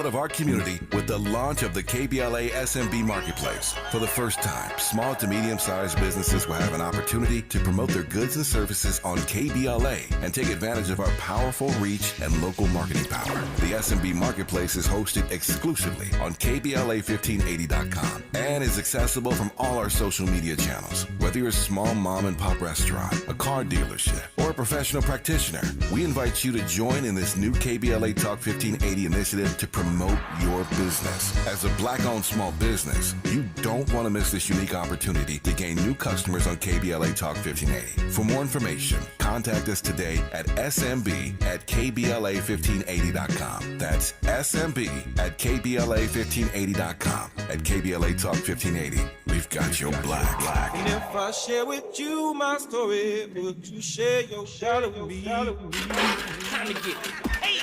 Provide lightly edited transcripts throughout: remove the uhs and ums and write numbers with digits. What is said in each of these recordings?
Of our community with the launch of the KBLA SMB Marketplace. For the first time, small to medium-sized businesses will have an opportunity to promote their goods and services on KBLA and take advantage of our powerful reach and local marketing power. The SMB Marketplace is hosted exclusively on KBLA1580.com and is accessible from all our social media channels. Whether you're a small mom and pop restaurant, a car dealership, or a professional practitioner, we invite you to join in this new KBLA Talk 1580 initiative to promote your business. As a Black-owned small business, you don't want to miss this unique opportunity to gain new customers on KBLA Talk 1580. For more information, contact us today at smb@kbla1580.com. That's smb@kbla1580.com. At KBLA Talk 1580, we've got your black. And if I share with you my story, would you share your shadow with me? Time to get paid.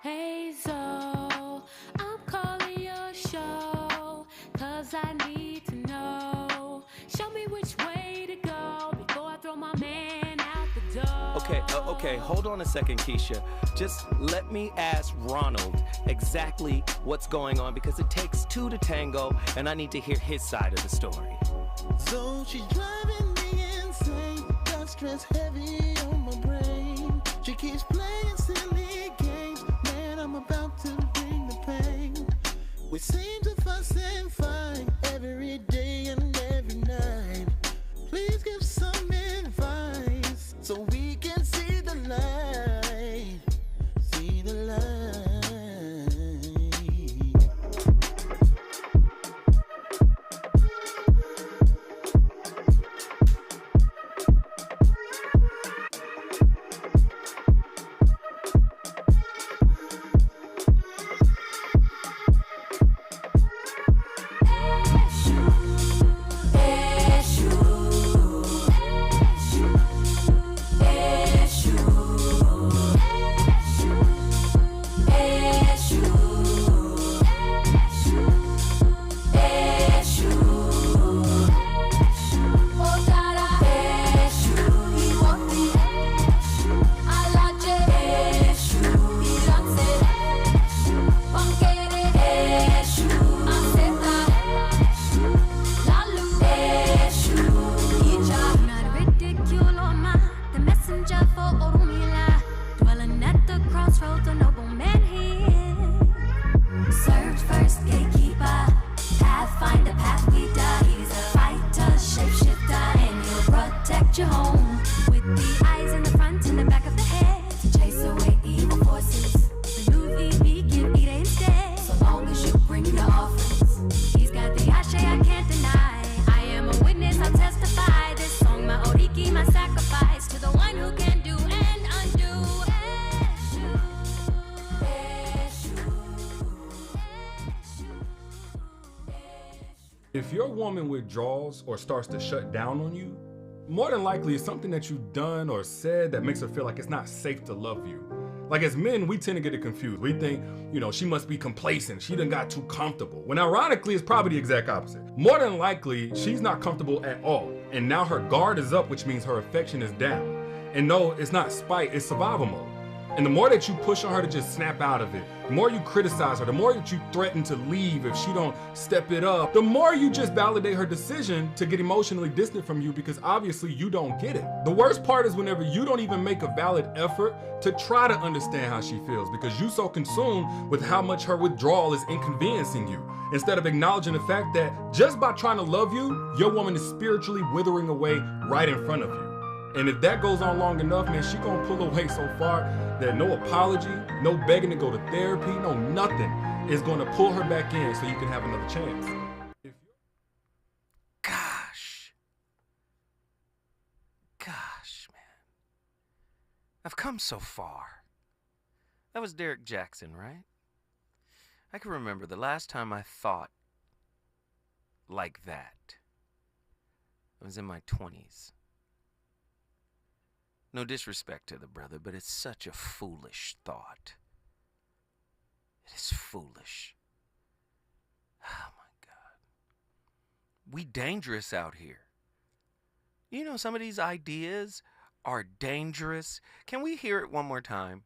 Hey, so I'm calling your show, 'cause I need to know. Show me which way to go before I throw my man out the door. Okay, hold on a second, Keisha. Just let me ask Ronald exactly what's going on, because it takes two to tango, and I need to hear his side of the story. So she's driving me insane, got stress heavy on my brain. She keeps playing silly games, man, I'm about to bring the pain. We seem to fuss and fight every day and every night. Please give some advice so we can see the light, see the light. If your woman withdraws or starts to shut down on you, more than likely it's something that you've done or said that makes her feel like it's not safe to love you. Like as men, we tend to get it confused. We think, she must be complacent. She done got too comfortable. When ironically, it's probably the exact opposite. More than likely, she's not comfortable at all. And now her guard is up, which means her affection is down. And no, it's not spite, it's survival mode. And the more that you push on her to just snap out of it, the more you criticize her, the more that you threaten to leave if she don't step it up, the more you just validate her decision to get emotionally distant from you, because obviously you don't get it. The worst part is whenever you don't even make a valid effort to try to understand how she feels, because you're so consumed with how much her withdrawal is inconveniencing you, instead of acknowledging the fact that just by trying to love you, your woman is spiritually withering away right in front of you. And if that goes on long enough, man, she gonna pull away so far that no apology, no begging to go to therapy, no nothing is gonna pull her back in so you can have another chance. Gosh, man. I've come so far. That was Derek Jackson, right? I can remember the last time I thought like that. I was in my 20s. No disrespect to the brother, but it's such a foolish thought. It is foolish. Oh my God. We dangerous out here. Some of these ideas are dangerous. Can we hear it one more time?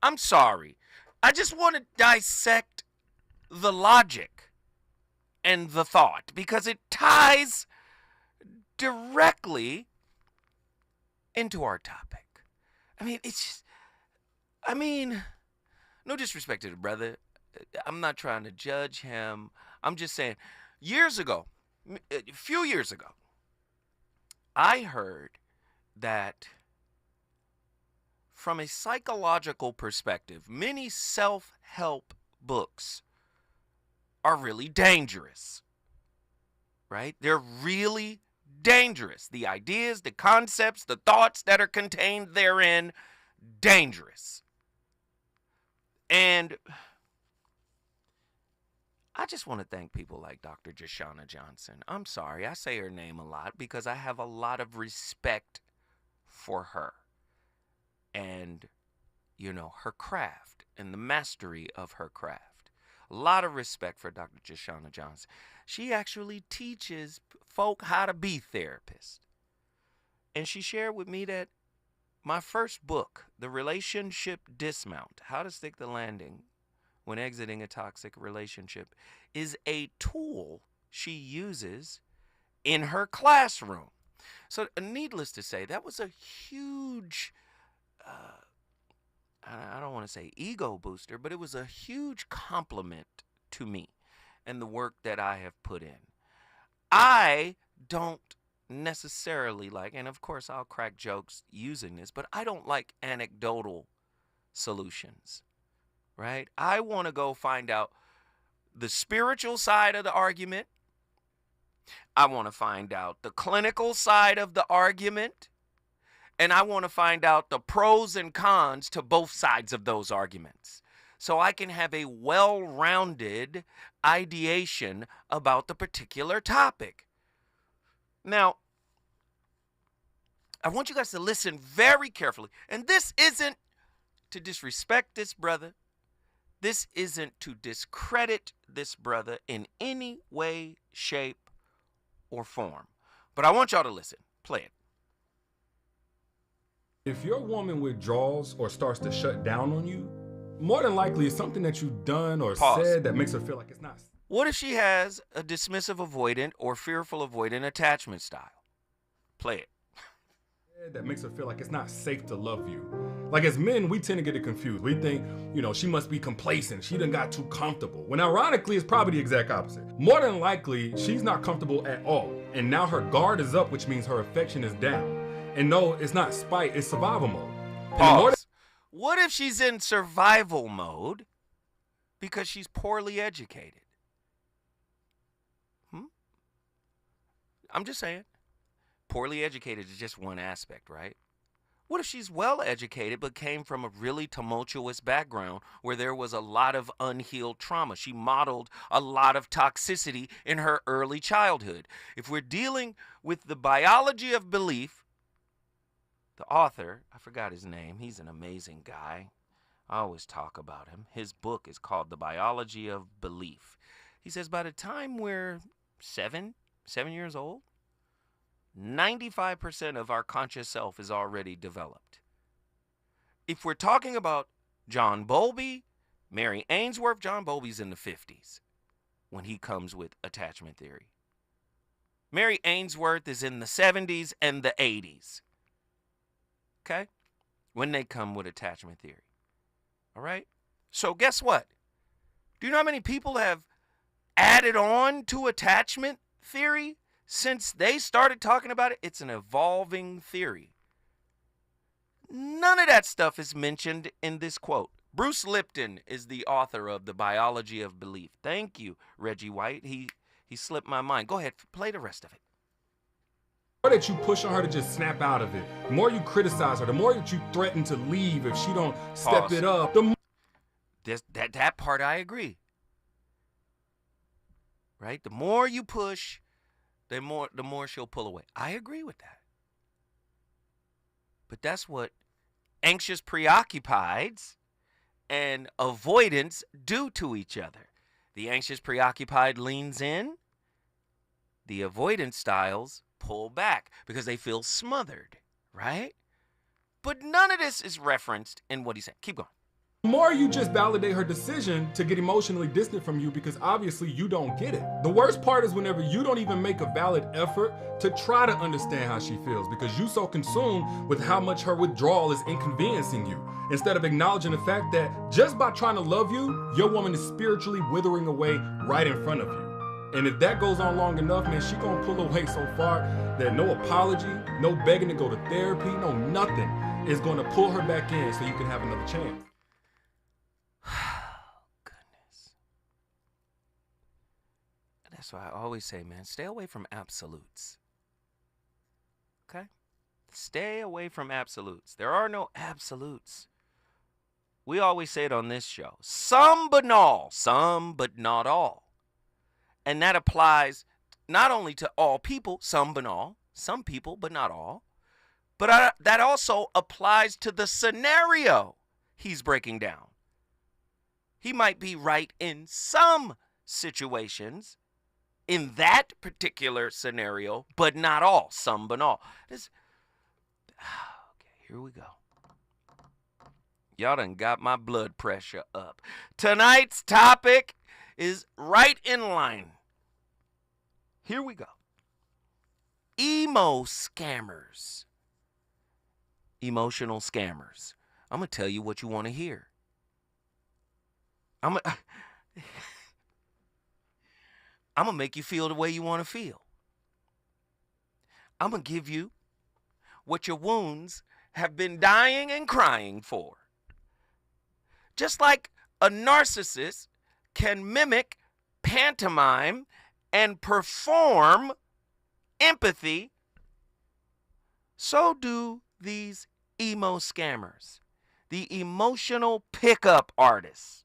I'm sorry. I just want to dissect the logic and the thought because it ties directly into our topic. I mean, it's just, no disrespect to the brother. I'm not trying to judge him. I'm just saying, a few years ago, I heard that from a psychological perspective, many self-help books are really dangerous, right? They're really dangerous. The ideas, the concepts, the thoughts that are contained therein, dangerous. And I just want to thank people like Dr. Jashana Johnson. I'm sorry, I say her name a lot because I have a lot of respect for her and, her craft and the mastery of her craft. A lot of respect for Dr. Jashana Johnson. She actually teaches folk how to be therapists. And she shared with me that my first book, The Relationship Dismount, How to Stick the Landing When Exiting a Toxic Relationship, is a tool she uses in her classroom. So needless to say, that was a huge, I don't want to say ego booster, but it was a huge compliment to me and the work that I have put in. I don't necessarily like, and of course I'll crack jokes using this, but I don't like anecdotal solutions, right? I want to go find out the spiritual side of the argument. I want to find out the clinical side of the argument. And I want to find out the pros and cons to both sides of those arguments, so I can have a well-rounded ideation about the particular topic. Now, I want you guys to listen very carefully. And this isn't to disrespect this brother. This isn't to discredit this brother in any way, shape, or form. But I want y'all to listen. Play it. If your woman withdraws or starts to shut down on you, more than likely it's something that you've done or said that makes her feel like it's not. What if she has a dismissive avoidant or fearful avoidant attachment style? Play it. That makes her feel like it's not safe to love you. Like as men, we tend to get it confused. We think, she must be complacent. She done got too comfortable. When ironically, it's probably the exact opposite. More than likely, she's not comfortable at all. And now her guard is up, which means her affection is down. And no, it's not spite, it's survival mode. Pause. What if she's in survival mode because she's poorly educated? I'm just saying. Poorly educated is just one aspect, right? What if she's well educated but came from a really tumultuous background where there was a lot of unhealed trauma? She modeled a lot of toxicity in her early childhood. If we're dealing with the biology of belief, the author, I forgot his name, he's an amazing guy. I always talk about him. His book is called The Biology of Belief. He says by the time we're 7 years old, 95% of our conscious self is already developed. If we're talking about John Bowlby, Mary Ainsworth, John Bowlby's in the 50s when he comes with attachment theory. Mary Ainsworth is in the 70s and the 80s. Okay? When they come with attachment theory. All right? So guess what? Do you know how many people have added on to attachment theory since they started talking about it? It's an evolving theory. None of that stuff is mentioned in this quote. Bruce Lipton is the author of The Biology of Belief. Thank you, Reggie White. He slipped my mind. Go ahead, play the rest of it. The more that you push on her to just snap out of it, the more you criticize her, the more that you threaten to leave if she don't step it up, the more... That part I agree. Right? The more you push, the more she'll pull away. I agree with that. But that's what anxious preoccupieds and avoidance do to each other. The anxious preoccupied leans in. The avoidance styles pull back because they feel smothered, right? But none of this is referenced in what he's saying. Keep going. The more you just validate her decision to get emotionally distant from you because obviously you don't get it. The worst part is whenever you don't even make a valid effort to try to understand how she feels because you're so consumed with how much her withdrawal is inconveniencing you. Instead of acknowledging the fact that just by trying to love you, your woman is spiritually withering away right in front of you. And if that goes on long enough, man, she gonna pull away so far that no apology, no begging to go to therapy, no nothing is gonna pull her back in so you can have another chance. Goodness. That's why I always say, man, stay away from absolutes. Okay? Stay away from absolutes. There are no absolutes. We always say it on this show. Some but not all. And that applies not only to all people, some but all, some people but not all, but that also applies to the scenario he's breaking down. He might be right in some situations, in that particular scenario, but not all, some but all. Okay, here we go. Y'all done got my blood pressure up. Tonight's topic is right in line. Here we go. Emo scammers. Emotional scammers. I'm going to tell you what you want to hear. I'm going to make you feel the way you want to feel. I'm going to give you what your wounds have been dying and crying for. Just like a narcissist can mimic, pantomime, and perform empathy, so do these emo scammers, the emotional pickup artists.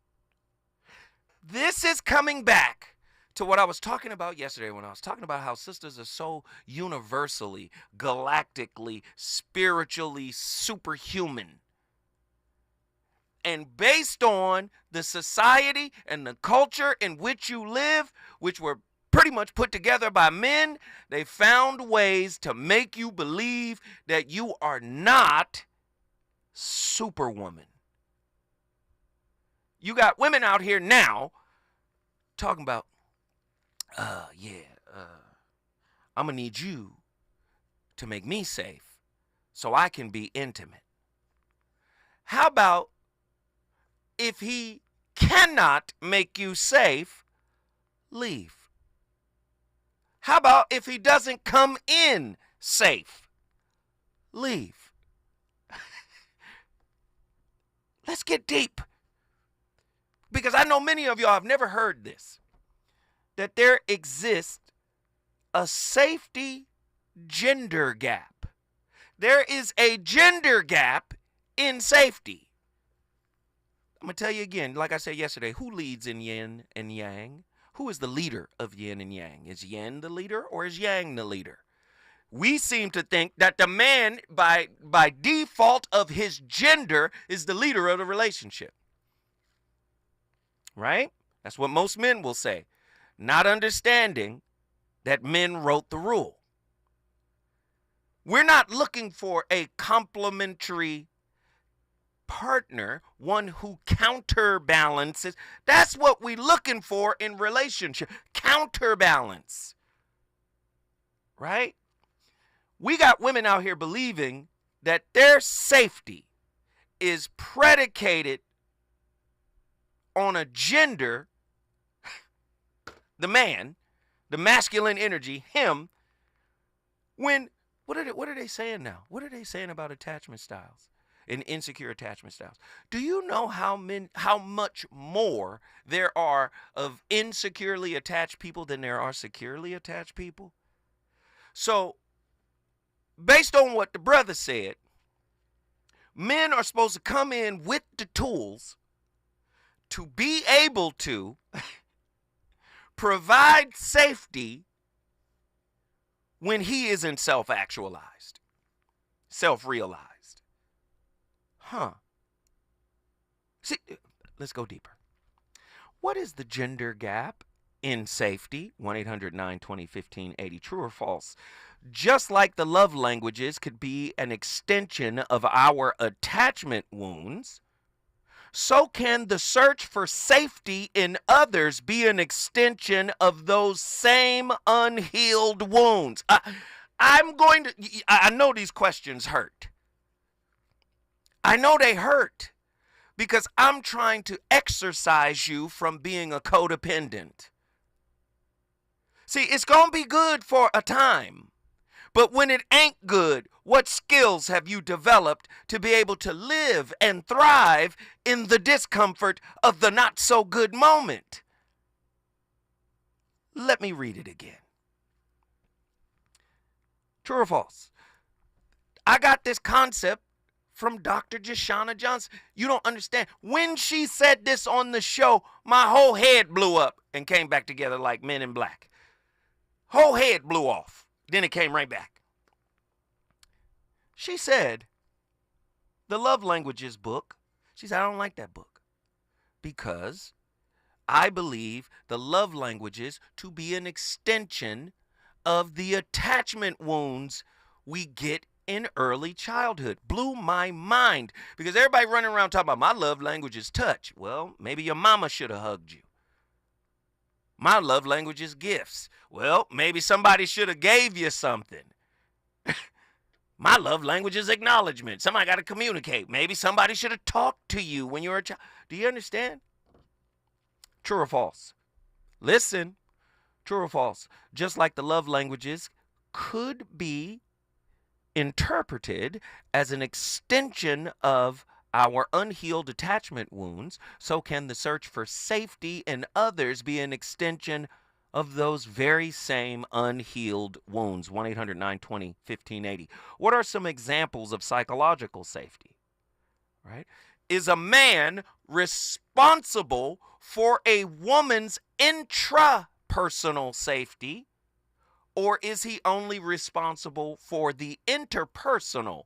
This is coming back to what I was talking about yesterday when I was talking about how sisters are so universally, galactically, spiritually superhuman. And based on the society and the culture in which you live, which were pretty much put together by men, they found ways to make you believe that you are not superwoman. You got women out here now talking about, I'm going to need you to make me safe so I can be intimate. How about if he cannot make you safe, leave? How about if he doesn't come in safe, leave? Let's get deep. Because I know many of y'all have never heard this, that there exists a safety gender gap. There is a gender gap in safety. I'm going to tell you again, like I said yesterday, who leads in yin and yang? Who is the leader of yin and yang? Is yin the leader or is yang the leader? We seem to think that the man, by default of his gender, is the leader of the relationship. Right? That's what most men will say. Not understanding that men wrote the rule. We're not looking for a complementary partner, one who counterbalances. That's what we're looking for in relationship. Counterbalance. Right? We got women out here believing that their safety is predicated on a gender, the man, the masculine energy, him, when, what are they saying now? What are they saying about attachment styles and insecure attachment styles? Do you know how much more there are of insecurely attached people than there are securely attached people? So, based on what the brother said, men are supposed to come in with the tools to be able to provide safety when he isn't self-actualized, self-realized. See, let's go deeper. What is the gender gap in safety? 1-800-920-1580. True or false? just like the love languages could be an extension of our attachment wounds, so can the search for safety in others be an extension of those same unhealed wounds. I know these questions hurt. I know they hurt because I'm trying to exorcise you from being a codependent. See, it's going to be good for a time, but when it ain't good, what skills have you developed to be able to live and thrive in the discomfort of the not so good moment? Let me read it again. True or false? I got this concept from Dr. Jashana Johnson. You don't understand. When she said this on the show, my whole head blew up and came back together like Men in Black. Whole head blew off. Then it came right back. She said, the Love Languages book, she said, I don't like that book because I believe the love languages to be an extension of the attachment wounds we get in early childhood. Blew my mind because everybody running around talking about my love language is touch. Well, maybe your mama should have hugged you. My love language is gifts. Well, maybe somebody should have gave you something. My love language is acknowledgement. Somebody got to communicate. Maybe somebody should have talked to you when you were a child. Do you understand? True or false? Listen. True or false? Just like the love languages could be interpreted as an extension of our unhealed attachment wounds, so can the search for safety in others be an extension of those very same unhealed wounds. 1-800-920-1580. What are some examples of psychological safety? Right? Is a man responsible for a woman's intrapersonal safety, or is he only responsible for the interpersonal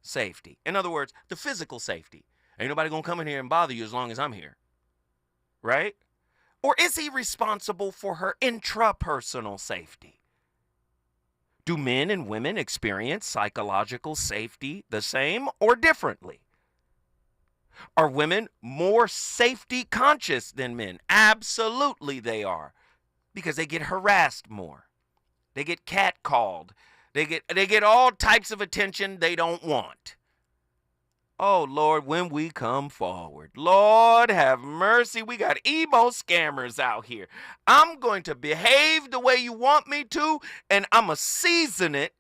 safety? In other words, the physical safety. Ain't nobody gonna come in here and bother you as long as I'm here. Right? Or is he responsible for her intrapersonal safety? Do men and women experience psychological safety the same or differently? Are women more safety conscious than men? Absolutely they are, because they get harassed more. They get catcalled. They get all types of attention they don't want. Oh, Lord, when we come forward, Lord have mercy, we got emo scammers out here. I'm going to behave the way you want me to, and I'm going to season it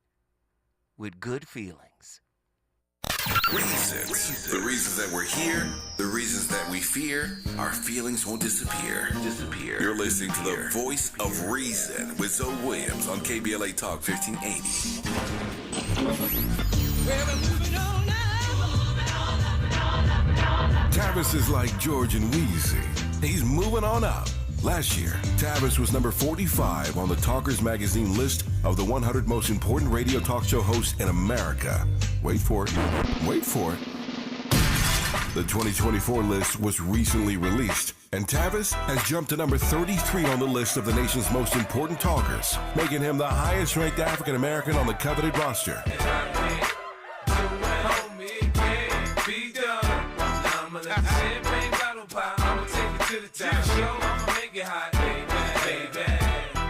with good feelings. Reasons. The reasons that we're here, the reasons that we fear, our feelings won't disappear. You're listening to the Voice of Reason with Zoe Williams on KBLA Talk 1580. Tavis is like George and Wheezy. He's moving on up. Last year, Tavis was number 45 on the Talkers Magazine list of the 100 most important radio talk show hosts in America. Wait for it. Wait for it. The 2024 list was recently released, and Tavis has jumped to number 33 on the list of the nation's most important talkers, making him the highest-ranked African-American on the coveted roster.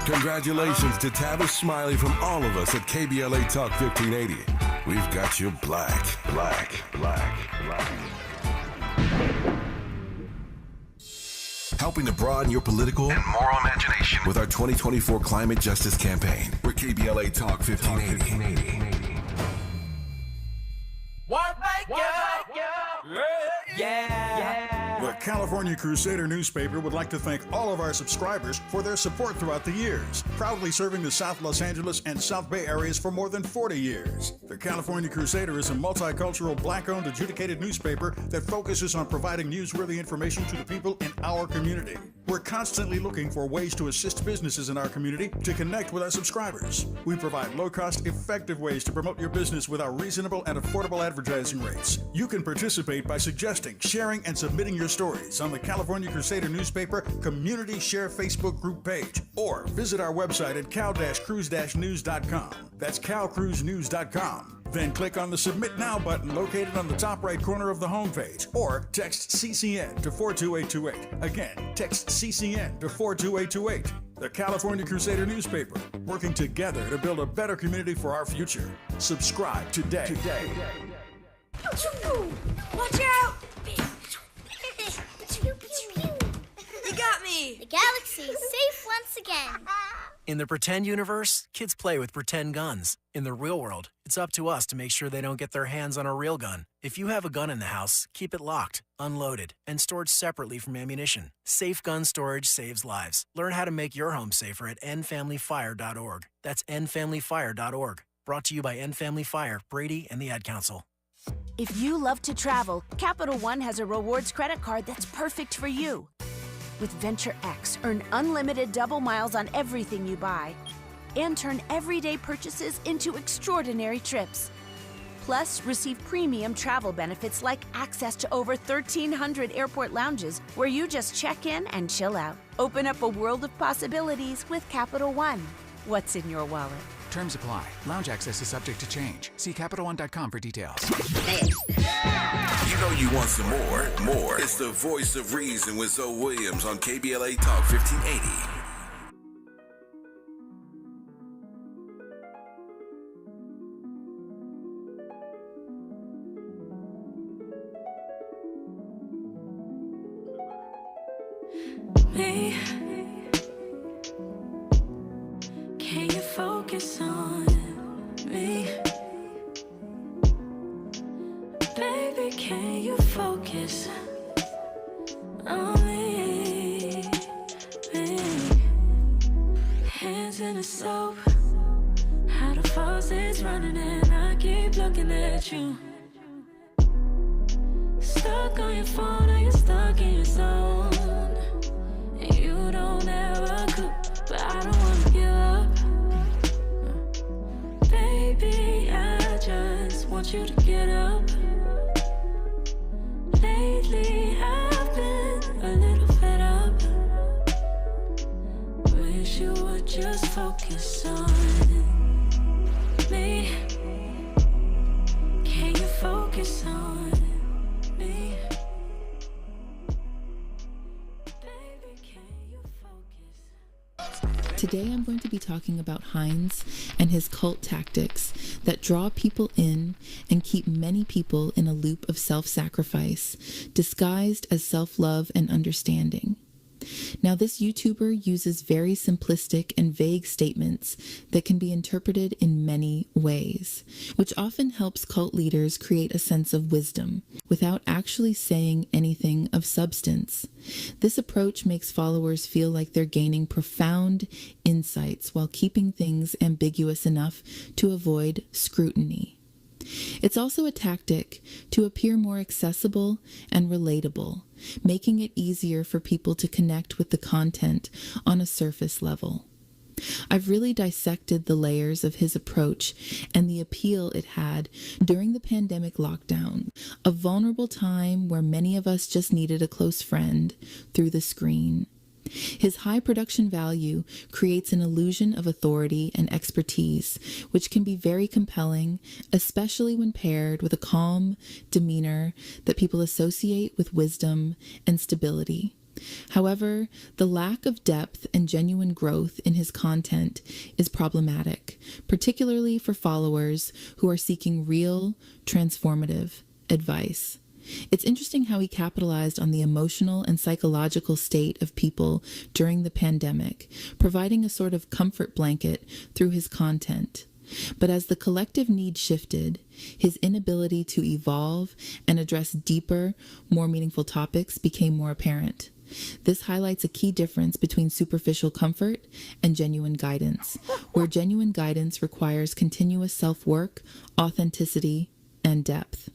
Congratulations to Tavis Smiley from all of us at KBLA Talk 1580. We've got you black. Helping to broaden your political and moral imagination with our 2024 climate justice campaign. We're KBLA Talk 1580. The California Crusader newspaper would like to thank all of our subscribers for their support throughout the years, proudly serving the South Los Angeles and South Bay areas for more than 40 years. The California Crusader is a multicultural, black-owned, adjudicated newspaper that focuses on providing newsworthy information to the people in our community. We're constantly looking for ways to assist businesses in our community to connect with our subscribers. We provide low-cost, effective ways to promote your business with our reasonable and affordable advertising rates. You can participate by suggesting, sharing, and submitting your stories on the California Crusader newspaper Community Share Facebook group page, or visit our website at cal-cruise-news.com. That's calcruisenews.com. Then click on the Submit Now button located on the top right corner of the homepage, or text CCN to 42828. Again, text CCN to 42828. The California Crusader newspaper, working together to build a better community for our future. Subscribe today. Watch out! You got me! The galaxy is safe once again. In the pretend universe, kids play with pretend guns. In the real world, it's up to us to make sure they don't get their hands on a real gun. If you have a gun in the house, keep it locked, unloaded, and stored separately from ammunition. Safe gun storage saves lives. Learn how to make your home safer at endfamilyfire.org. That's endfamilyfire.org. Brought to you by End Family Fire, Brady, and the Ad Council. If you love to travel, Capital One has a rewards credit card that's perfect for you. With Venture X, earn unlimited double miles on everything you buy and turn everyday purchases into extraordinary trips. Plus, receive premium travel benefits like access to over 1,300 airport lounges where you just check in and chill out. Open up a world of possibilities with Capital One. What's in your wallet? Terms apply. Lounge access is subject to change. See CapitalOne.com for details. You know you want some more. More. It's the voice of reason with Zoe Williams on KBLA Talk 1580. Me, can you focus on me? Baby, can you focus on me? Hands in the soap, how the faucet's running and I keep looking at you. Stuck on your phone or you're stuck in your zone. And you don't ever cook, but I don't wanna give up. Baby, I just want you to get up. Lately I've been a little fed up. Wish you would just focus on me. Can you focus on me? Baby, can you focus? Today I'm going to be talking about Hines and his cult tactics that draw people in and keep many people in a loop of self-sacrifice, disguised as self-love and understanding. Now, this YouTuber uses very simplistic and vague statements that can be interpreted in many ways, which often helps cult leaders create a sense of wisdom without actually saying anything of substance. This approach makes followers feel like they're gaining profound insights while keeping things ambiguous enough to avoid scrutiny. It's also a tactic to appear more accessible and relatable, making it easier for people to connect with the content on a surface level. I've really dissected the layers of his approach and the appeal it had during the pandemic lockdown, a vulnerable time where many of us just needed a close friend through the screen. His high production value creates an illusion of authority and expertise, which can be very compelling, especially when paired with a calm demeanor that people associate with wisdom and stability. However, the lack of depth and genuine growth in his content is problematic, particularly for followers who are seeking real, transformative advice. It's interesting how he capitalized on the emotional and psychological state of people during the pandemic, providing a sort of comfort blanket through his content. But as the collective need shifted, his inability to evolve and address deeper, more meaningful topics became more apparent. This highlights a key difference between superficial comfort and genuine guidance, where genuine guidance requires continuous self-work, authenticity, and depth.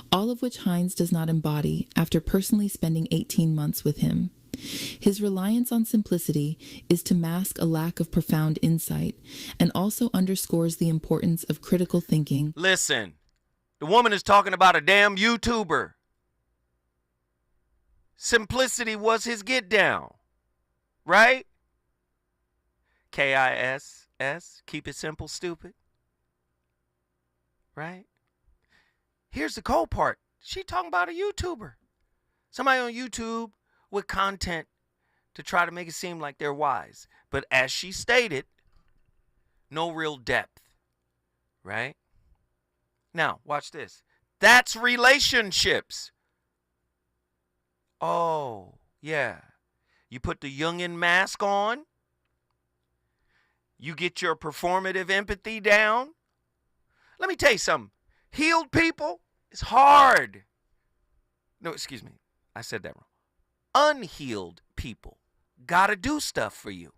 All of which Hines does not embody after personally spending 18 months with him. His reliance on simplicity is to mask a lack of profound insight and also underscores the importance of critical thinking. Listen, the woman is talking about a damn YouTuber. Simplicity was his get down, right? KISS, keep it simple, stupid. Right? Here's the cold part. She talking about a YouTuber. Somebody on YouTube with content to try to make it seem like they're wise. But as she stated, no real depth. Right? Now, watch this. That's relationships. Oh, yeah. You put the Jungian mask on. You get your performative empathy down. Let me tell you something. Healed people, it's hard. No, excuse me. I said that wrong. Unhealed people gotta do stuff for you.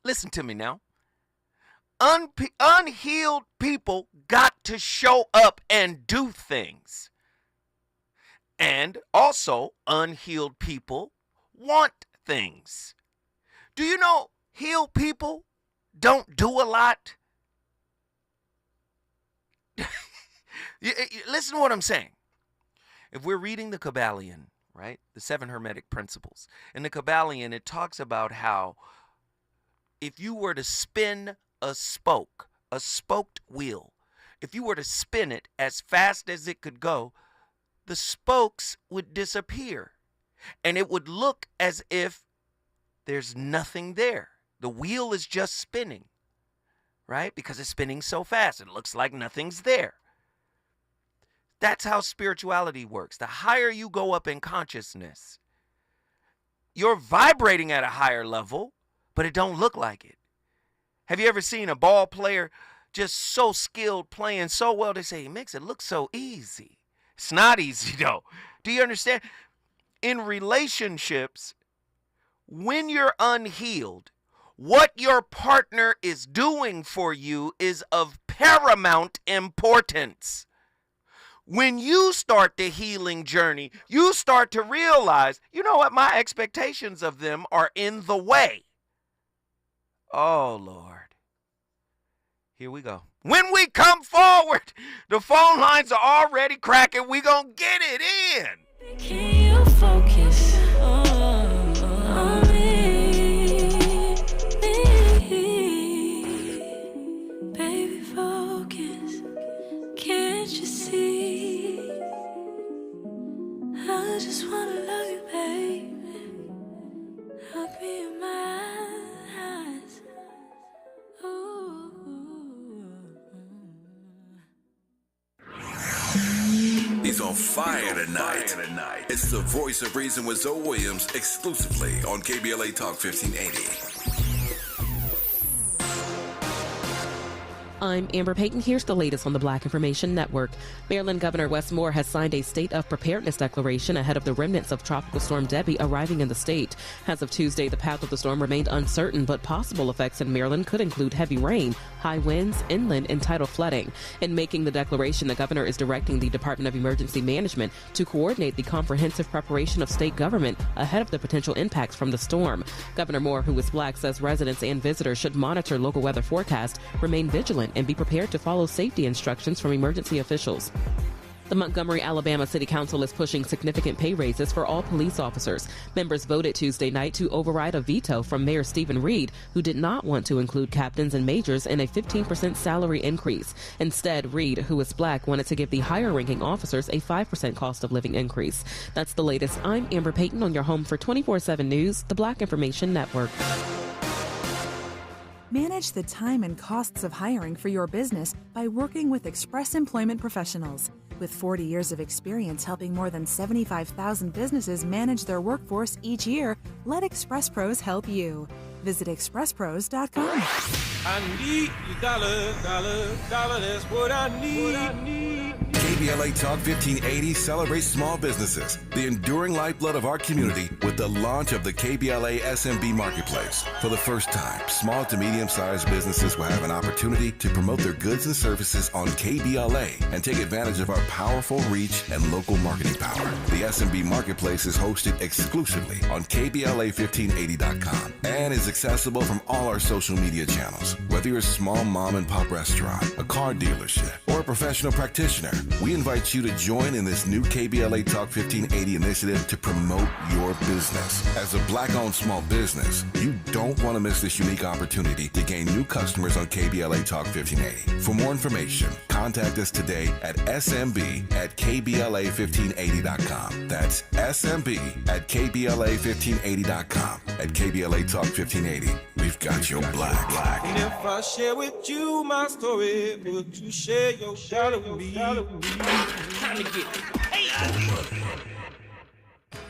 Listen to me now. Unhealed people got to show up and do things. And also, unhealed people want things. Do you know healed people don't do a lot? Listen to what I'm saying. If we're reading the Kabbalion, right, the 7 Hermetic Principles, in the Kabbalion, it talks about how if you were to spin a spoked wheel, if you were to spin it as fast as it could go, the spokes would disappear. And it would look as if there's nothing there. The wheel is just spinning, right? Because it's spinning so fast, it looks like nothing's there. That's how spirituality works. The higher you go up in consciousness, you're vibrating at a higher level, but it don't look like it. Have you ever seen a ball player just so skilled, playing so well, they say he makes it look so easy? It's not easy, though. Do you understand? In relationships, when you're unhealed, what your partner is doing for you is of paramount importance. When you start the healing journey, you start to realize, you know what, my expectations of them are in the way. Oh, Lord. Here we go. When we come forward, the phone lines are already cracking. We gonna get it in. Can you focus on me? Baby, focus. Can't you see? I just wanna love you, baby. Look me in my eyes. Ooh. He's on fire tonight. It's the voice of reason with Zoe Williams exclusively on KBLA Talk 1580. I'm Amber Payton. Here's the latest on the Black Information Network. Maryland Governor Wes Moore has signed a state of preparedness declaration ahead of the remnants of Tropical Storm Debbie arriving in the state. As of Tuesday, the path of the storm remained uncertain, but possible effects in Maryland could include heavy rain, high winds, inland, and tidal flooding. In making the declaration, the governor is directing the Department of Emergency Management to coordinate the comprehensive preparation of state government ahead of the potential impacts from the storm. Governor Moore, who is Black, says residents and visitors should monitor local weather forecasts, remain vigilant, and be prepared to follow safety instructions from emergency officials. The Montgomery, Alabama City Council is pushing significant pay raises for all police officers. Members voted Tuesday night to override a veto from Mayor Stephen Reed, who did not want to include captains and majors in a 15% salary increase. Instead, Reed, who is Black, wanted to give the higher-ranking officers a 5% cost of living increase. That's the latest. I'm Amber Payton on your home for 24/7 News, the Black Information Network. Manage the time and costs of hiring for your business by working with Express Employment Professionals. With 40 years of experience helping more than 75,000 businesses manage their workforce each year, let Express Pros help you. Visit expresspros.com. I need your dollar, that's what I need. KBLA Talk 1580 celebrates small businesses, the enduring lifeblood of our community, with the launch of the KBLA SMB Marketplace. For the first time, small to medium-sized businesses will have an opportunity to promote their goods and services on KBLA and take advantage of our powerful reach and local marketing power. The SMB Marketplace is hosted exclusively on KBLA1580.com and is accessible from all our social media channels. Whether you're a small mom and pop restaurant, a car dealership, or a professional practitioner, we invite you to join in this new KBLA Talk 1580 initiative to promote your business. As a Black-owned small business, you don't want to miss this unique opportunity to gain new customers on KBLA Talk 1580. For more information, contact us today at smb@kbla1580.com. That's smb@kbla1580.com. At KBLA Talk 1580, we've got your black. And if I share with you my story, would you share your shadow with me? Time to get paid.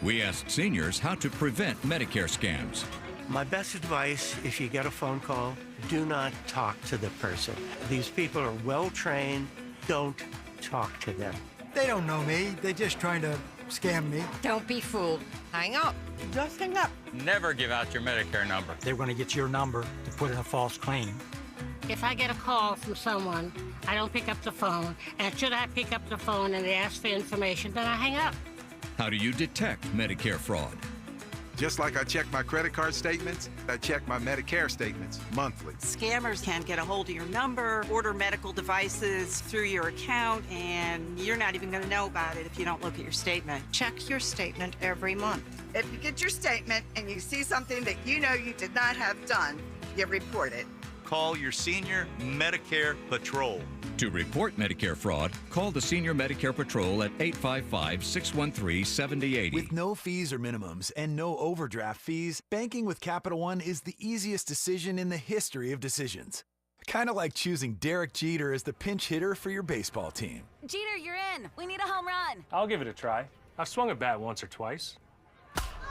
We asked seniors how to prevent Medicare scams. My best advice, if you get a phone call, do not talk to the person. These people are well trained. Don't talk to them. They don't know me. They're just trying to scam me. Don't be fooled. Hang up. Just hang up. Never give out your Medicare number. They're going to get your number to put in a false claim. If I get a call from someone, I don't pick up the phone. And should I pick up the phone and they ask for information, then I hang up. How do you detect Medicare fraud? Just like I check my credit card statements, I check my Medicare statements monthly. Scammers can get a hold of your number, order medical devices through your account, and you're not even going to know about it if you don't look at your statement. Check your statement every month. If you get your statement and you see something that you know you did not have done, you report it. Call your senior Medicare Patrol. To report Medicare fraud, call the Senior Medicare Patrol at 855-613-7080. With no fees or minimums and no overdraft fees, banking with Capital One is the easiest decision in the history of decisions. Kind of like choosing Derek Jeter as the pinch hitter for your baseball team. Jeter, you're in. We need a home run. I'll give it a try. I've swung a bat once or twice.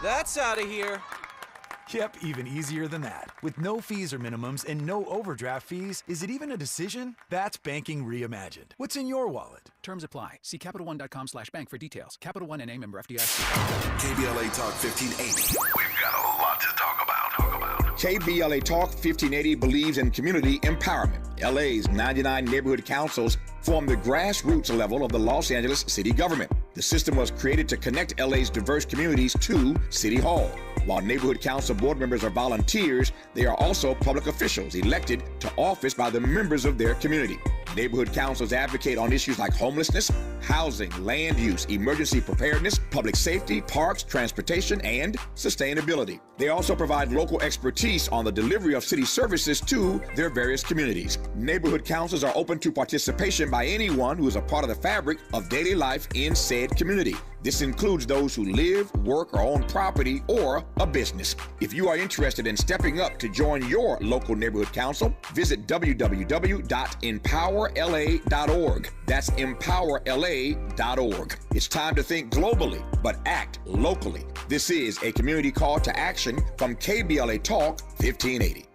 That's out of here. Yep, even easier than that. With no fees or minimums and no overdraft fees, is it even a decision? That's banking reimagined. What's in your wallet? Terms apply. See CapitalOne.com/bank for details. Capital One NA, member FDIC. KBLA Talk 1580. We've got a lot to talk about. KBLA Talk 1580 believes in community empowerment. LA's 99 neighborhood councils form the grassroots level of the Los Angeles city government. The system was created to connect LA's diverse communities to City Hall. While neighborhood council board members are volunteers, they are also public officials elected to office by the members of their community. Neighborhood councils advocate on issues like homelessness, housing, land use, emergency preparedness, public safety, parks, transportation, and sustainability. They also provide local expertise on the delivery of city services to their various communities. Neighborhood councils are open to participation by anyone who is a part of the fabric of daily life in said community. This includes those who live, work, or own property or a business. If you are interested in stepping up to join your local neighborhood council, visit www.empowerla.org. That's empowerla.org. It's time to think globally, but act locally. This is a community call to action from KBLA Talk 1580.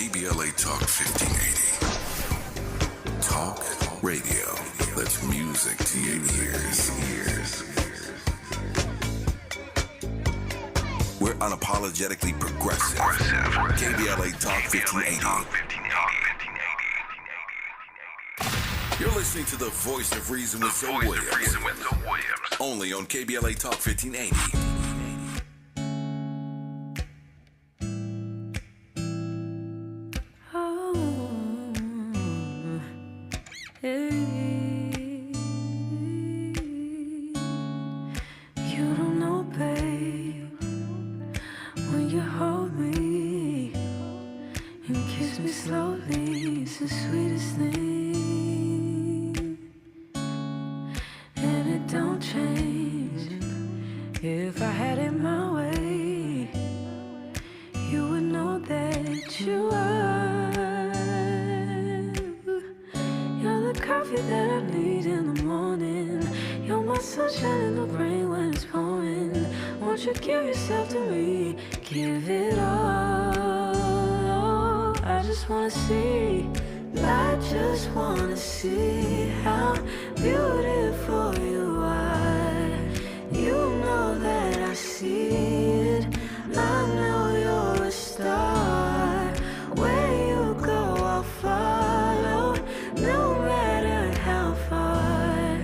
KBLA Talk 1580. Talk radio. That's music to your ears. We're unapologetically progressive. KBLA Talk 1580. You're listening to the voice of reason with Zoe Williams. Only on KBLA Talk 1580. That I need in the morning. You're my sunshine in the rain when it's pouring. Won't you give yourself to me? Give it all. I just wanna see. I just wanna see how beautiful you are. You know that I see it. I know you're a star. Where you go, I'll follow, no matter how far.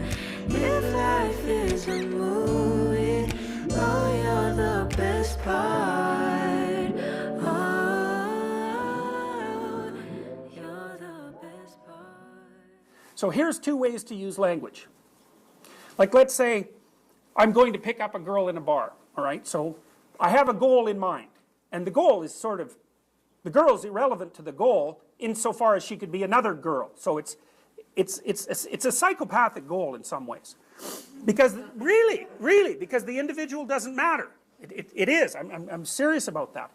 If life is a movie, oh, you're the best part. Oh, you're the best part. So here's two ways to use language. Like, let's say I'm going to pick up a girl in a bar, all right? So I have a goal in mind, and the goal is sort of, the girl's irrelevant to the goal insofar as she could be another girl. So it's a psychopathic goal in some ways. Because really, because the individual doesn't matter. It is, I'm serious about that.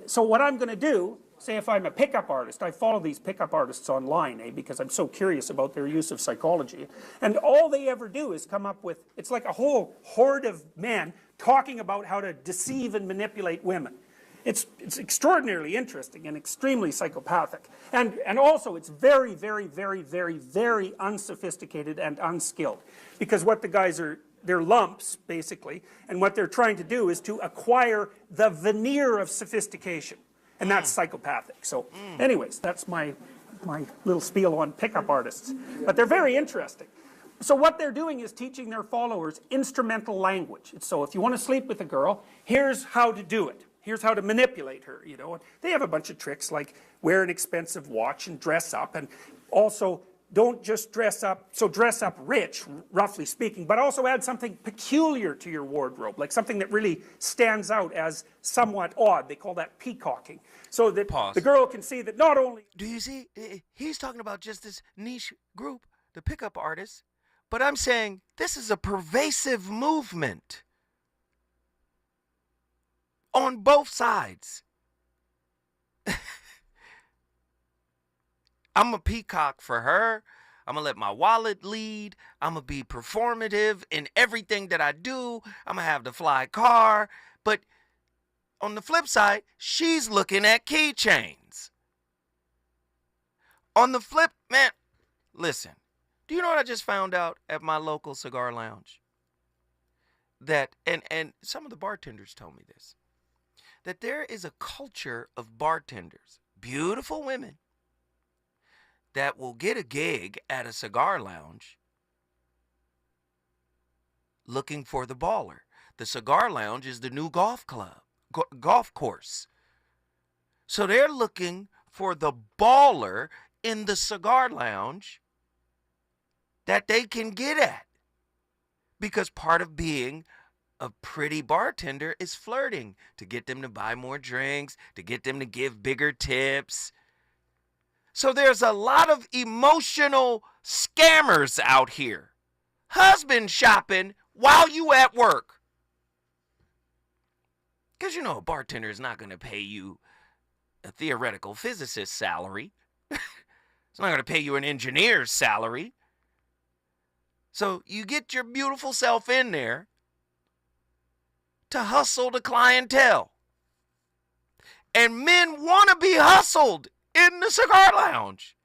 So what I'm going to do, say if I'm a pickup artist, I follow these pickup artists online, because I'm so curious about their use of psychology. And all they ever do is come up with, it's like a whole horde of men talking about how to deceive and manipulate women. It's extraordinarily interesting and extremely psychopathic. And also it's very, very, very, very, very unsophisticated and unskilled. Because what the guys are, they're lumps, basically, and what they're trying to do is to acquire the veneer of sophistication. And that's psychopathic. So anyways, that's my little spiel on pickup artists. But they're very interesting. So what they're doing is teaching their followers instrumental language. So if you want to sleep with a girl, here's how to do it. Here's how to manipulate her, you know. They have a bunch of tricks like wear an expensive watch and dress up, and also don't just dress up, so dress up rich, roughly speaking, but also add something peculiar to your wardrobe, like something that really stands out as somewhat odd. They call that peacocking. So that the girl can see that not only... Do you see? He's talking about just this niche group, the pickup artists, but I'm saying this is a pervasive movement on both sides. I'm a peacock for her. I'm going to let my wallet lead. I'm going to be performative in everything that I do. I'm going to have the fly car. But on the flip side, she's looking at keychains. On the flip, man, listen. Do you know what I just found out at my local cigar lounge? That, and some of the bartenders told me this, that there is a culture of bartenders, beautiful women, that will get a gig at a cigar lounge looking for the baller. The cigar lounge is the new golf club, golf course. So they're looking for the baller in the cigar lounge that they can get at. Because part of being a pretty bartender is flirting, to get them to buy more drinks, to get them to give bigger tips. So there's a lot of emotional scammers out here. Husband shopping while you at work. Because you know a bartender is not going to pay you a theoretical physicist's salary. It's not going to pay you an engineer's salary. So you get your beautiful self in there to hustle the clientele. And men want to be hustled in the cigar lounge.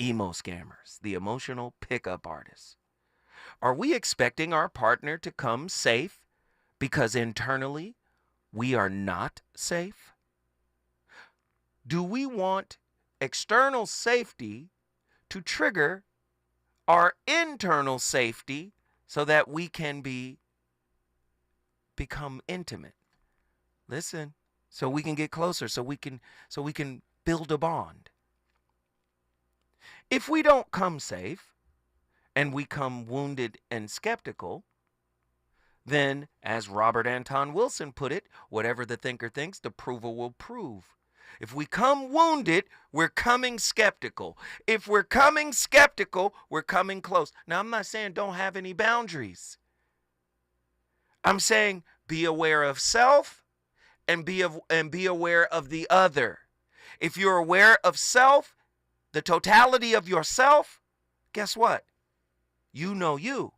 Emo scammers, the emotional pickup artists. Are we expecting our partner to come safe because internally we are not safe? Do we want external safety to trigger our internal safety so that we can become intimate? Listen, so we can get closer, so we can build a bond. If we don't come safe and we come wounded and skeptical, then, as Robert Anton Wilson put it, whatever the thinker thinks, the prover will prove. If we come wounded, we're coming skeptical. If we're coming skeptical, we're coming close. Now, I'm not saying don't have any boundaries. I'm saying be aware of self and be aware of the other. If you're aware of self, the totality of yourself, guess what? You know you.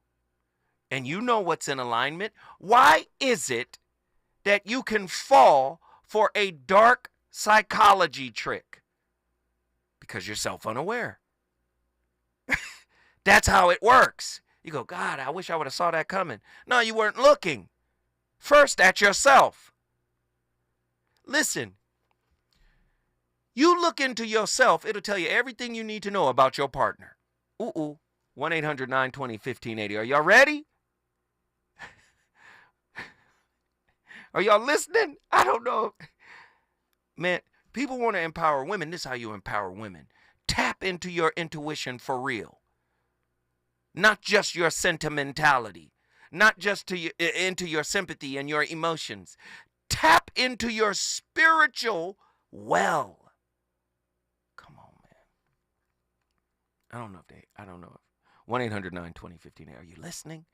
and you know what's in alignment, why is it that you can fall for a dark psychology trick? Because you're self-unaware. That's how it works. You go, God, I wish I would have saw that coming. No, you weren't looking. First at yourself. Listen, you look into yourself, it'll tell you everything you need to know about your partner. 1-800-920-1580. Are y'all ready? Are y'all listening? I don't know. Man, people want to empower women. This is how you empower women. Tap into your intuition for real. Not just your sentimentality. Not just into your sympathy and your emotions. Tap into your spiritual well. Come on, man. I don't know. 1-800-920-1580. Are you listening?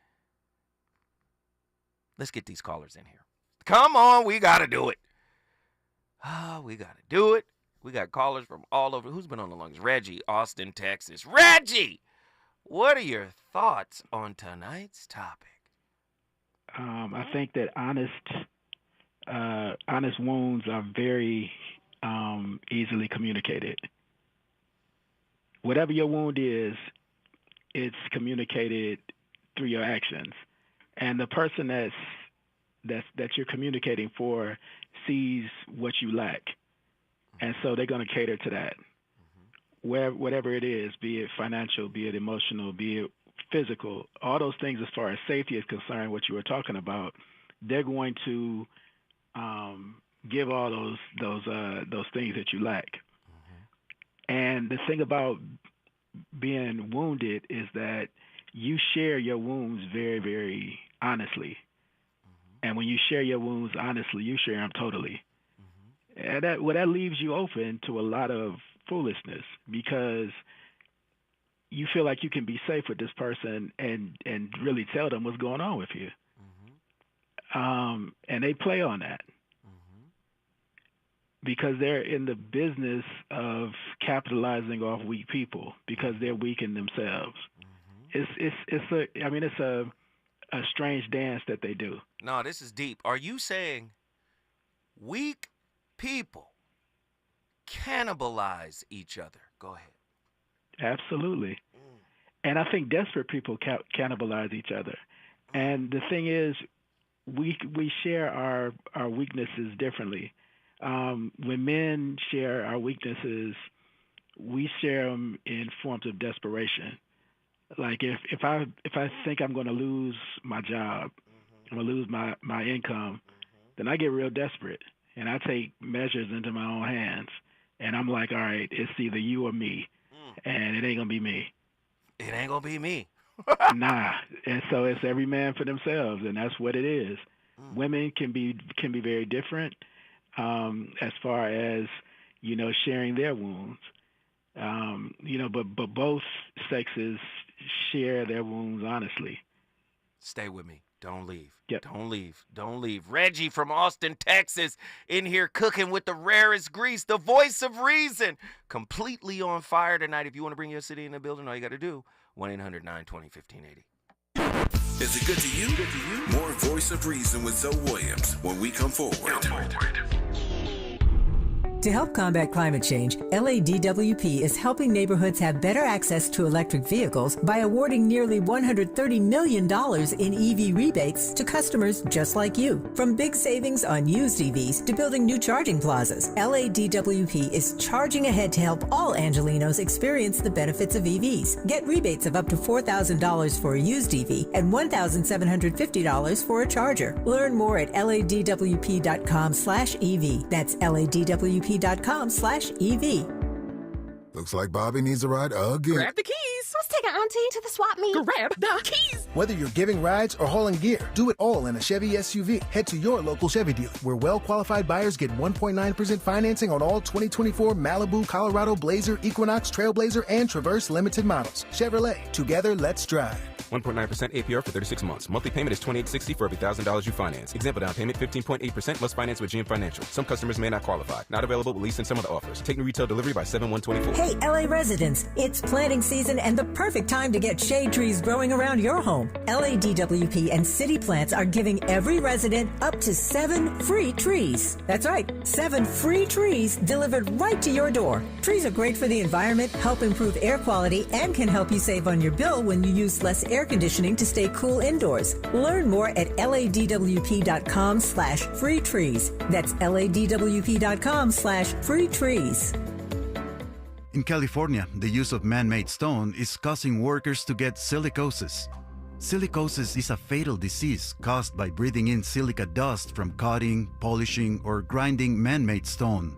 Let's get these callers in here. Come on, we got to do it. We got to do it. We got callers from all over. Who's been on the longest? Reggie, Austin, Texas. Reggie, what are your thoughts on tonight's topic? I think that honest wounds are very easily communicated. Whatever your wound is, it's communicated through your actions, and the person that you're communicating for sees what you lack, and so they're going to cater to that. Whatever it is, be it financial, be it emotional, be it physical, all those things as far as safety is concerned, what you were talking about, they're going to give all those things that you lack. And the thing about being wounded is that you share your wounds very, very honestly. And when you share your wounds honestly, you share them totally. And that leaves you open to a lot of foolishness, because you feel like you can be safe with this person and really tell them what's going on with you. And they play on that because they're in the business of capitalizing off weak people because they're weak in themselves. It's a strange dance that they do. No, this is deep. Are you saying weak people cannibalize each other? Go ahead. Absolutely. And I think desperate people cannibalize each other. And the thing is, we share our weaknesses differently. When men share our weaknesses, we share them in forms of desperation. Like if I think I'm going to lose my job, I'm going to lose my income, then I get real desperate and I take measures into my own hands. And I'm like, all right, it's either you or me, and it ain't going to be me. It ain't going to be me. Nah. And so it's every man for themselves, and that's what it is. Women can be very different as far as, sharing their wounds. But both sexes share their wounds honestly. Stay with me. Don't leave. Yep. Don't leave. Don't leave. Reggie from Austin, Texas, in here cooking with the rarest grease, the voice of reason. Completely on fire tonight. If you want to bring your city in the building, all you got to do, 1-800-920-1580. Is it good to you? More Voice of Reason with Zoe Williams when we come forward. To help combat climate change, LADWP is helping neighborhoods have better access to electric vehicles by awarding nearly $130 million in EV rebates to customers just like you. From big savings on used EVs to building new charging plazas, LADWP is charging ahead to help all Angelinos experience the benefits of EVs. Get rebates of up to $4,000 for a used EV and $1,750 for a charger. Learn more at ladwp.com/EV. That's ladwp.com/EV. Looks like Bobby needs a ride again. Grab the keys. Let's take our auntie to the swap meet. Grab the keys. Whether you're giving rides or hauling gear, do it all in a Chevy SUV. Head to your local Chevy dealer, where well-qualified buyers get 1.9% financing on all 2024 Malibu, Colorado, Blazer, Equinox, Trailblazer, and Traverse limited models. Chevrolet, together, let's drive. 1.9% APR for 36 months. Monthly payment is $28.60 for every $1,000 you finance. Example down payment 15.8% plus finance with GM Financial. Some customers may not qualify. Not available with lease and some other offers. Take new retail delivery by 7/1/24. Hey, LA residents, it's planting season and the perfect time to get shade trees growing around your home. LADWP and City Plants are giving every resident up to 7 free trees. That's right, 7 free trees delivered right to your door. Trees are great for the environment, help improve air quality, and can help you save on your bill when you use less air conditioning to stay cool indoors. Learn more at ladwp.com/free trees. That's ladwp.com/free trees. In California, the use of man-made stone is causing workers to get silicosis. Silicosis is a fatal disease caused by breathing in silica dust from cutting, polishing, or grinding man-made stone.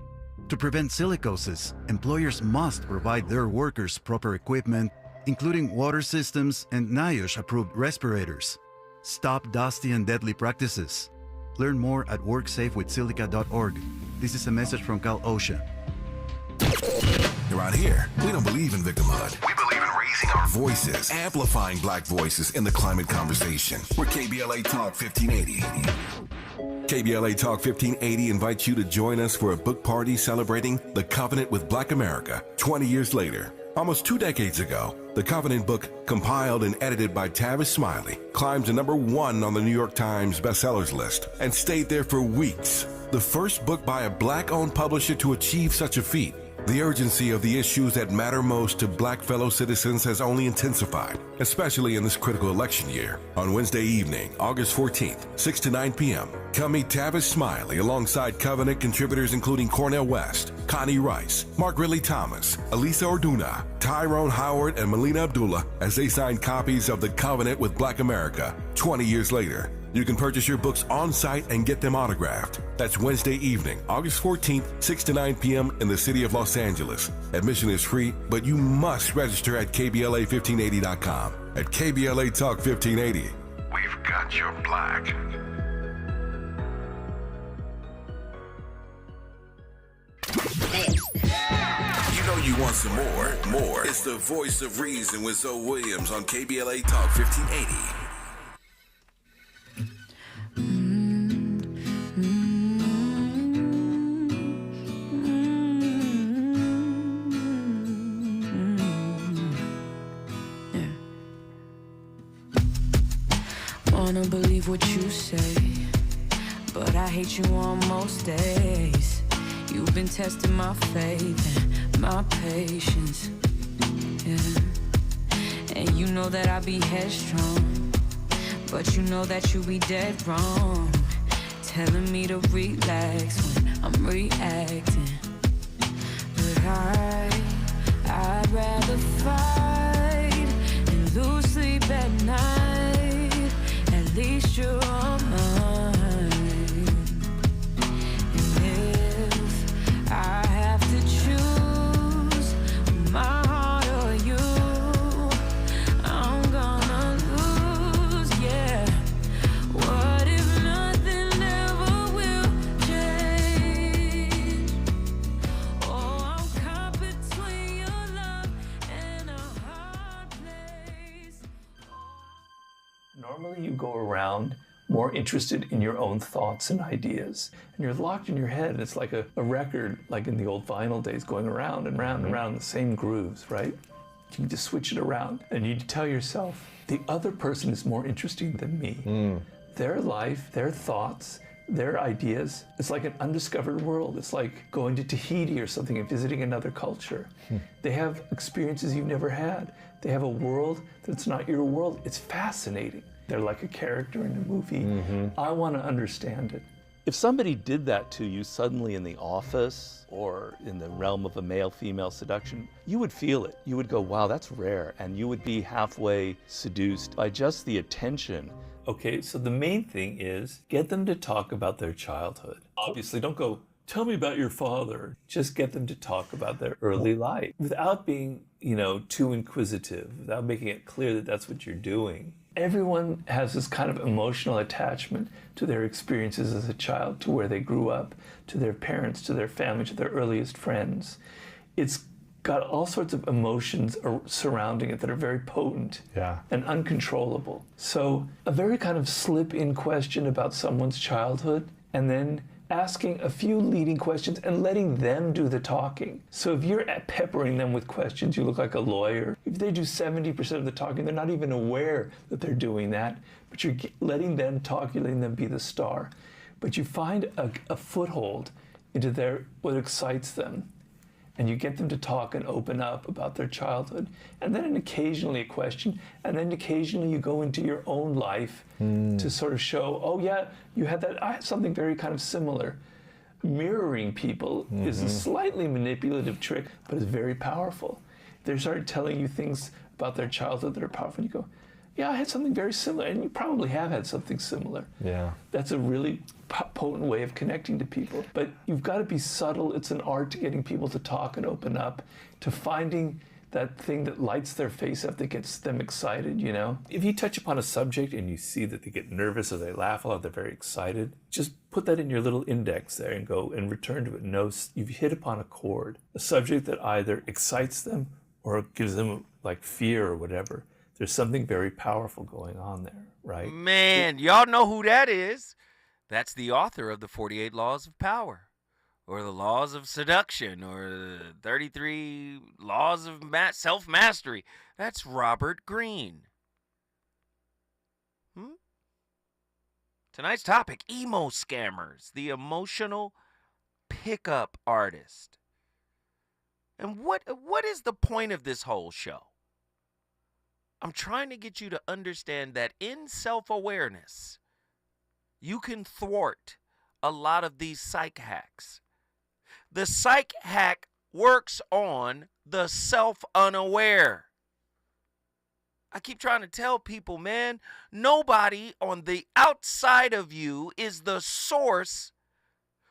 To prevent silicosis, employers must provide their workers proper equipment, including water systems and NIOSH-approved respirators. Stop dusty and deadly practices. Learn more at worksafewithsilica.org. This is a message from Cal OSHA. Around here, we don't believe in victimhood. We believe in raising our voices, amplifying black voices in the climate conversation. We're KBLA Talk 1580. KBLA Talk 1580 invites you to join us for a book party celebrating The Covenant with Black America 20 years later. Almost 2 decades ago, the Covenant book, compiled and edited by Tavis Smiley, climbed to #1 on the New York Times bestsellers list and stayed there for weeks. The first book by a black-owned publisher to achieve such a feat. The urgency of the issues that matter most to black fellow citizens has only intensified, especially in this critical election year. On Wednesday evening, August 14th, 6 to 9 p.m., come meet Tavis Smiley alongside Covenant contributors including Cornel West, Connie Rice, Mark Ridley Thomas, Elisa Orduna, Tyrone Howard, and Melina Abdullah as they sign copies of The Covenant with Black America 20 years later. You can purchase your books on site and get them autographed. That's Wednesday evening, August 14th, 6 to 9 p.m. in the city of Los Angeles. Admission is free, but you must register at KBLA1580.com. At KBLA Talk 1580, we've got your black. You know you want some more. It's the voice of reason with Zoe Williams on KBLA Talk 1580. Wanna believe what you say, but I hate you on most days. You've been testing my faith and my patience, yeah. And you know that I be headstrong, but you know that you be dead wrong, telling me to relax when I'm reacting. But I'd rather fight and lose sleep at night. At least you're on mine. And if I have to choose my heart or you, I'm gonna lose, yeah. What if nothing ever will change? Oh, I'm caught between your love and a hard place. Normally you go around more interested in your own thoughts and ideas. And you're locked in your head. It's like a record, like in the old vinyl days, going around and round and round the same grooves, right? You just switch it around. And you tell yourself, the other person is more interesting than me. Their life, their thoughts, their ideas, it's like an undiscovered world. It's like going to Tahiti or something and visiting another culture. They have experiences you've never had. They have a world that's not your world. It's fascinating. They're like a character in a movie. I want to understand it. If somebody did that to you suddenly in the office or in the realm of a male-female seduction, you would feel it. You would go, wow, that's rare. And you would be halfway seduced by just the attention. Okay, so the main thing is get them to talk about their childhood. Obviously, don't go, tell me about your father. Just get them to talk about their early life without being, too inquisitive, without making it clear that that's what you're doing. Everyone has this kind of emotional attachment to their experiences as a child, to where they grew up, to their parents, to their family, to their earliest friends. It's got all sorts of emotions surrounding it that are very potent and uncontrollable. So a very kind of slip-in question about someone's childhood, and then asking a few leading questions and letting them do the talking. So if you're peppering them with questions, you look like a lawyer. If they do 70% of the talking, they're not even aware that they're doing that, but you're letting them talk, you're letting them be the star. But you find a foothold into what excites them, and you get them to talk and open up about their childhood, and then occasionally a question, and then occasionally you go into your own life to sort of show, oh yeah, you had that, I had something very kind of similar. Mirroring people is a slightly manipulative trick, but it's very powerful. They start telling you things about their childhood that are powerful, and you go, yeah, I had something very similar, and you probably have had something similar. Yeah. That's a really potent way of connecting to people. But you've got to be subtle. It's an art to getting people to talk and open up, to finding that thing that lights their face up, that gets them excited, you know? If you touch upon a subject and you see that they get nervous or they laugh a lot, they're very excited, just put that in your little index there and go and return to it. Know you've hit upon a chord, a subject that either excites them or gives them like fear or whatever. There's something very powerful going on there, right? Man, y'all know who that is. That's the author of the 48 Laws of Power, or the Laws of Seduction, or the 33 Laws of Self-Mastery. That's Robert Greene. Tonight's topic, emo scammers, the emotional pickup artist. And what is the point of this whole show? I'm trying to get you to understand that in self-awareness, you can thwart a lot of these psych hacks. The psych hack works on the self-unaware. I keep trying to tell people, man, nobody on the outside of you is the source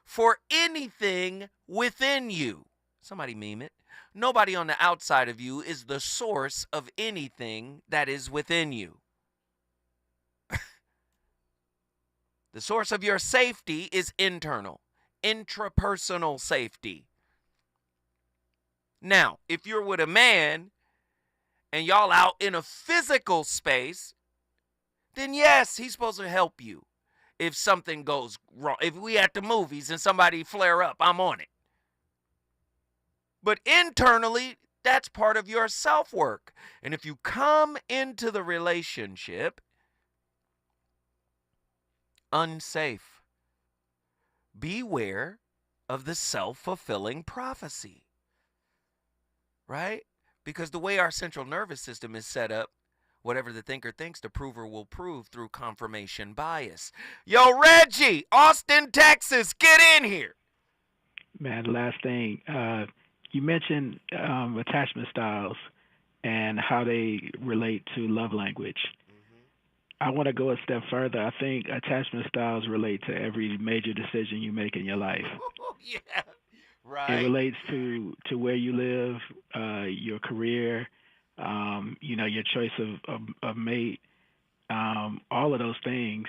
for anything within you. Somebody meme it. Nobody on the outside of you is the source of anything that is within you. The source of your safety is internal, intrapersonal safety. Now, if you're with a man and y'all out in a physical space, then yes, he's supposed to help you. If something goes wrong, if we at the movies and somebody flare up, I'm on it. But internally, that's part of your self-work. And if you come into the relationship unsafe, beware of the self-fulfilling prophecy. Right? Because the way our central nervous system is set up, whatever the thinker thinks, the prover will prove through confirmation bias. Yo, Reggie, Austin, Texas, get in here. Man, last thing. You mentioned attachment styles and how they relate to love language. I want to go a step further. I think attachment styles relate to every major decision you make in your life. Yeah, right. It relates to where you live, your career, your choice of mate. All of those things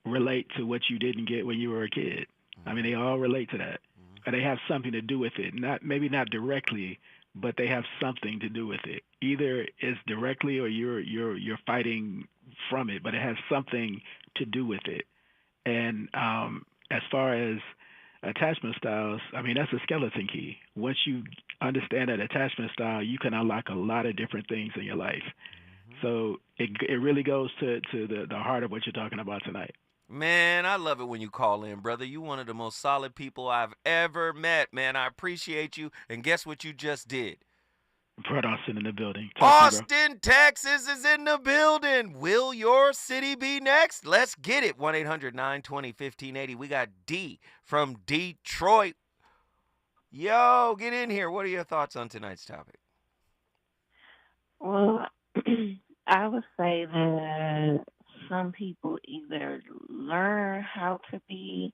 relate to what you didn't get when you were a kid. I mean, they all relate to that. They have something to do with it. Maybe not directly, but they have something to do with it. Either it's directly or you're fighting from it, but it has something to do with it. And as far as attachment styles, I mean, that's a skeleton key. Once you understand that attachment style, you can unlock a lot of different things in your life. So it really goes to the heart of what you're talking about tonight. Man, I love it when you call in, brother. You one of the most solid people I've ever met, man. I appreciate you. And guess what you just did? Brother Austin in the building. Austin, Texas is in the building. Will your city be next? Let's get it. 1-800-920-1580. We got D from Detroit. Yo, get in here. What are your thoughts on tonight's topic? Well, I would say that some people either learn how to be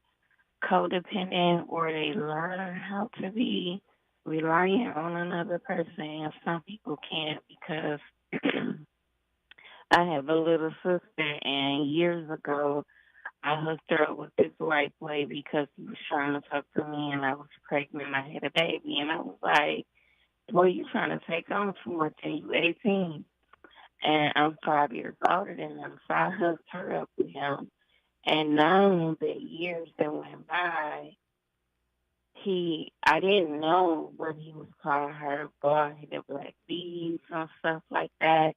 codependent or they learn how to be reliant on another person, and some people can't because I have a little sister, and years ago I hooked her up with this white boy because he was trying to talk to me, and I was pregnant. I had a baby, and I was like, well, you trying to take on too much and you 18. And I'm 5 years older than him, so I hooked her up with him. And now the years that went by, I didn't know what he was calling her, boy, the Black Bees and stuff like that.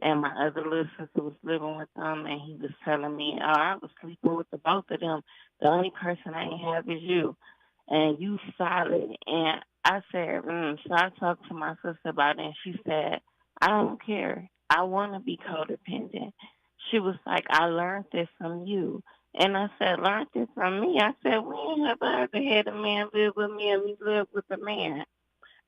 And my other little sister was living with them, and he was telling me, I was sleeping with the both of them. The only person I ain't have is you. And you solid. And I said, So I talked to my sister about it, and she said, I don't care. I want to be codependent. She was like, I learned this from you. And I said, learned this from me? I said, when have I ever had a man live with me and me live with a man?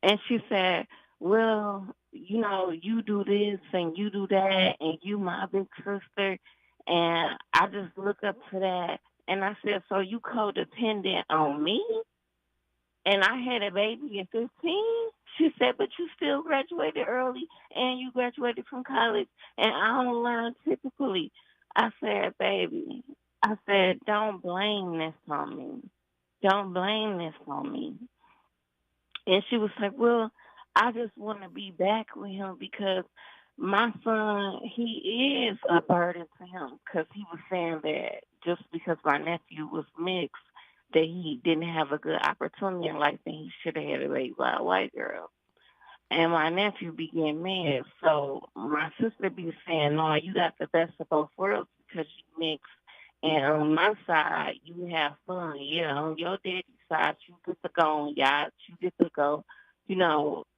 And she said, well, you do this and you do that and you my big sister. And I just look up to that. And I said, so you codependent on me? And I had a baby at 15? She said, but you still graduated early and you graduated from college and I don't learn typically. I said, baby, don't blame this on me. Don't blame this on me. And she was like, well, I just want to be back with him because my son, he is a burden to him because he was saying that just because my nephew was mixed, that he didn't have a good opportunity in life and he should have had a baby by a white girl. And my nephew be getting mad. So my sister be saying, no, you got the best of both worlds because you mixed. And on my side, you have fun. Yeah, on your daddy's side, you get to go on yachts, you get to go,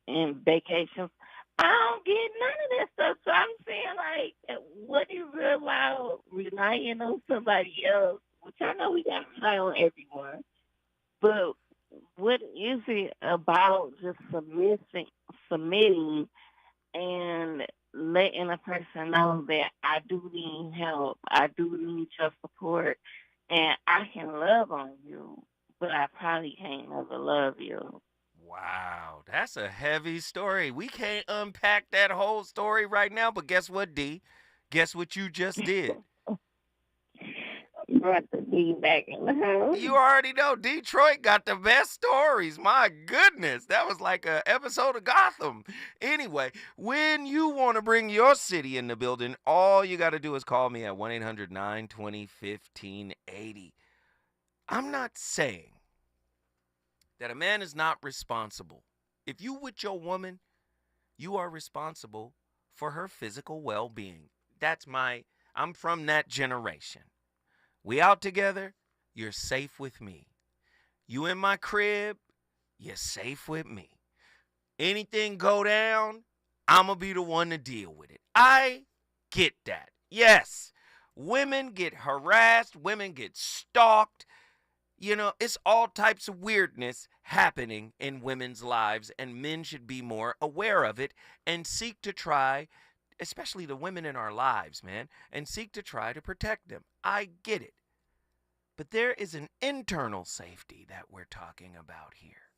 in vacations. I don't get none of that stuff. So I'm saying, like, what is it about relying on somebody else? Which I know we got to rely on everyone. But what is it about just submitting and letting a person know that I do need help, I do need your support, and I can love on you, but I probably can't never love you. Wow, that's a heavy story. We can't unpack that whole story right now, but guess what, D? Guess what you just did? Brought the D back in the house. You already know Detroit got the best stories. My goodness, that was like an episode of Gotham. Anyway, when you want to bring your city in the building, all you got to do is call me at 1-800-920-1580. I'm not saying that a man is not responsible. If you with your woman, you are responsible for her physical well-being. I'm from that generation. We out together, you're safe with me. You in my crib, you're safe with me. Anything go down, I'm going to be the one to deal with it. I get that. Yes, women get harassed, women get stalked. It's all types of weirdness happening in women's lives, and men should be more aware of it and seek to try, especially the women in our lives, man, and seek to try to protect them. I get it. But there is an internal safety that we're talking about here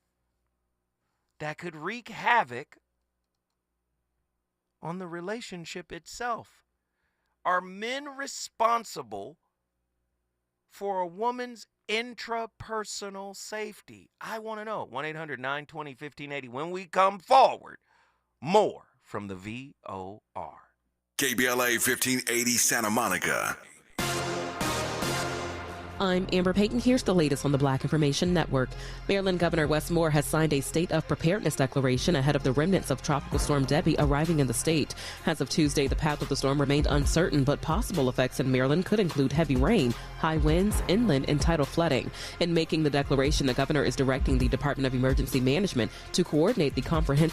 that could wreak havoc on the relationship itself. Are men responsible for a woman's intrapersonal safety? I want to know. 1-800-920-1580. When we come forward, more from the VOR. KBLA 1580 Santa Monica. I'm Amber Payton. Here's the latest on the Black Information Network. Maryland Governor Wes Moore has signed a state of preparedness declaration ahead of the remnants of Tropical Storm Debbie arriving in the state. As of Tuesday, the path of the storm remained uncertain, but possible effects in Maryland could include heavy rain, high winds, inland, and tidal flooding. In making the declaration, the governor is directing the Department of Emergency Management to coordinate the comprehensive